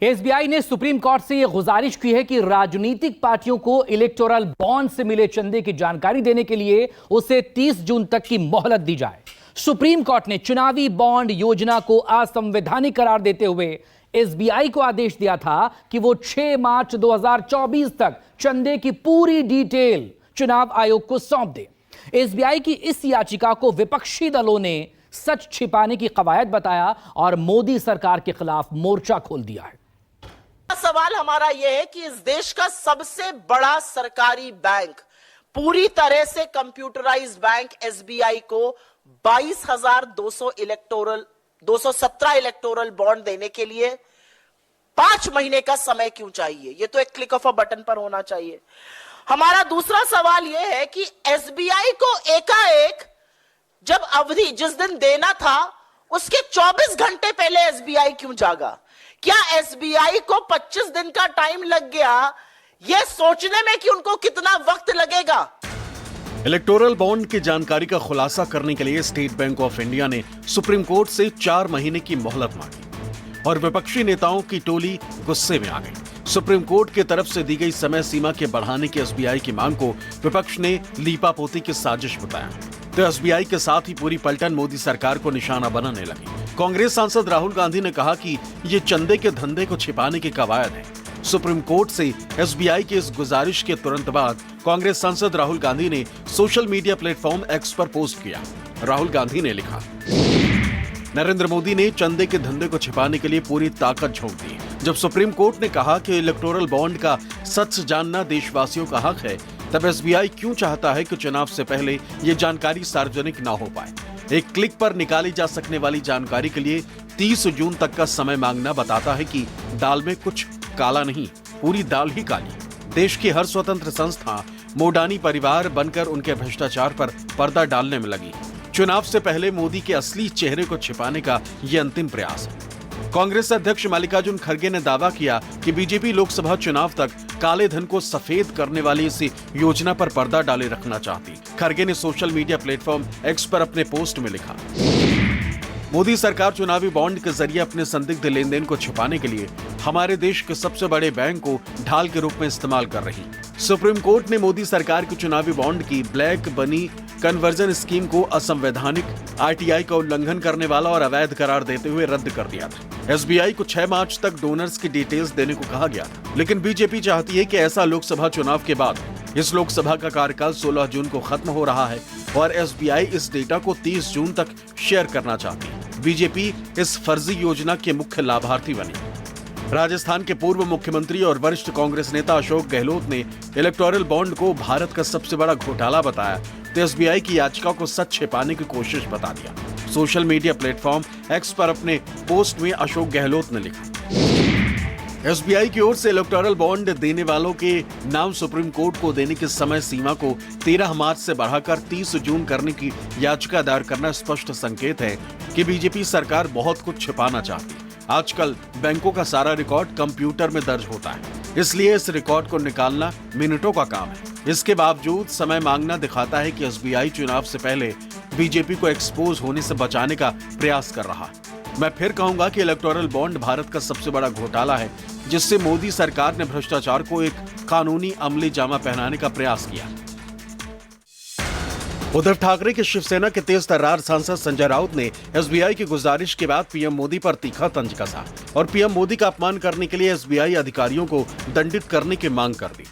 SBI ने supreme court से यह गुजारिश की है कि राजनीतिक पार्टियों को इलेक्टोरल बॉन्ड से मिले चंदे की जानकारी देने के लिए उसे 30 जून तक की मोहलत दी जाए। सुप्रीम कोर्ट ने चुनावी बॉन्ड योजना को असंवैधानिक करार देते हुए एसबीआई को आदेश दिया था कि वो 6 मार्च 2024 तक चंदे की पूरी डिटेल चुनाव आयोग को सौंप दे। एसबीआई की इस याचिका को विपक्षी दलों ने सच छिपाने की कवायद बताया और मोदी सरकार के खिलाफ मोर्चा खोल दिया है। सवाल हमारा यह है कि इस देश का सबसे बड़ा सरकारी बैंक, पूरी तरह से कंप्यूटराइज्ड बैंक एसबीआई को 22,217 इलेक्टोरल बॉन्ड देने के लिए 5 महीने का समय क्यों चाहिए? यह तो एक क्लिक ऑफ अ बटन पर होना चाहिए। हमारा दूसरा सवाल यह है कि एसबीआई को एकाएक जब अवधि जिस दिन देना था उसके 24 घंटे पहले एसबीआई क्यों जागा? क्या एसबीआई को 25 दिन का टाइम लग गया यह सोचने में कि उनको कितना वक्त लगेगा? इलेक्टोरल बॉन्ड की जानकारी का खुलासा करने के लिए स्टेट बैंक ऑफ इंडिया ने सुप्रीम कोर्ट से 4 महीने की मोहलत मांगी और विपक्षी नेताओं की टोली गुस्से में आ गई। सुप्रीम कोर्ट की तरफ से दी गई समय सीमा के बढ़ाने की एसबीआई की मांग को विपक्ष ने लीपापोती की साजिश बताया। तो एसबीआई के साथ ही पूरी पलटन मोदी सरकार को निशाना बनाने लगी। कांग्रेस सांसद राहुल गांधी ने कहा कि ये चंदे के धंधे को छिपाने की कवायद है। सुप्रीम कोर्ट से एसबीआई की इस गुजारिश के तुरंत बाद कांग्रेस सांसद राहुल गांधी ने सोशल मीडिया प्लेटफॉर्म एक्स पर पोस्ट किया। राहुल गांधी ने लिखा, नरेंद्र मोदी ने चंदे के धंधे को छिपाने के लिए पूरी ताकत झोंक दी। जब सुप्रीम कोर्ट ने कहा कि इलेक्टोरल बॉन्ड का सच जानना देशवासियों का हक है, तब एसबीआई क्यों चाहता है कि चुनाव से पहले ये जानकारी सार्वजनिक ना हो पाए? एक क्लिक पर निकाली जा सकने वाली जानकारी के लिए 30 जून तक का समय मांगना बताता है कि दाल में कुछ काला नहीं, पूरी दाल ही काली। देश की हर स्वतंत्र संस्था मोडानी परिवार बनकर उनके भ्रष्टाचार पर पर्दा डालने में लगी। चुनाव से पहले मोदी के असली चेहरे को छिपाने का ये अंतिम प्रयास है। कांग्रेस अध्यक्ष मल्लिकार्जुन खड़गे ने दावा किया कि बीजेपी लोकसभा चुनाव तक काले धन को सफेद करने वाली इस योजना पर पर्दा डाले रखना चाहती। खड़गे ने सोशल मीडिया प्लेटफॉर्म एक्स पर अपने पोस्ट में लिखा, मोदी सरकार चुनावी बॉन्ड के जरिए अपने संदिग्ध लेन देन को छिपाने के लिए हमारे देश के सबसे बड़े बैंक को ढाल के रूप में इस्तेमाल कर रही। सुप्रीम कोर्ट ने मोदी सरकार की चुनावी बॉन्ड की ब्लैक बनी कन्वर्जन स्कीम को असंवैधानिक, आरटीआई का उल्लंघन करने वाला और अवैध करार देते हुए रद्द कर दिया था। एसबीआई को 6 मार्च तक डोनर्स की डिटेल्स देने को कहा गया था, लेकिन बीजेपी चाहती है कि ऐसा लोकसभा चुनाव के बाद। इस लोकसभा का कार्यकाल 16 जून को खत्म हो रहा है और एसबीआई इस डेटा को 30 जून तक शेयर करना चाहती है। बीजेपी इस फर्जी योजना के मुख्य लाभार्थी बनी। राजस्थान के पूर्व मुख्यमंत्री और वरिष्ठ कांग्रेस नेता अशोक गहलोत ने इलेक्टोरल बॉन्ड को भारत का सबसे बड़ा घोटाला बताया, तो एसबीआई की याचिका को सच छिपाने की कोशिश बता दिया। सोशल मीडिया प्लेटफॉर्म एक्स पर अपने पोस्ट में अशोक गहलोत ने लिखा, एसबीआई की ओर से इलेक्टोरल बॉन्ड देने वालों के नाम सुप्रीम कोर्ट को देने की समय सीमा को 13 मार्च से बढ़ाकर 30 जून करने की याचिका दायर करना स्पष्ट संकेत है कि बीजेपी सरकार बहुत कुछ छिपाना चाहती है। आजकल बैंकों का सारा रिकॉर्ड कंप्यूटर में दर्ज होता है, इसलिए इस रिकॉर्ड को निकालना मिनटों का काम है। इसके बावजूद समय मांगना दिखाता है कि एसबीआई चुनाव से पहले बीजेपी को एक्सपोज होने से बचाने का प्रयास कर रहा है। मैं फिर कहूंगा कि इलेक्टोरल बॉन्ड भारत का सबसे बड़ा घोटाला है, जिससे मोदी सरकार ने भ्रष्टाचार को एक कानूनी अमली जामा पहनाने का प्रयास किया। उद्धव ठाकरे के शिवसेना के तेज तर्रार सांसद संजय राउत ने एसबीआई की गुजारिश के बाद पीएम मोदी पर तीखा तंज कसा और पीएम मोदी का अपमान करने के लिए एसबीआई अधिकारियों को दंडित करने की मांग कर दी।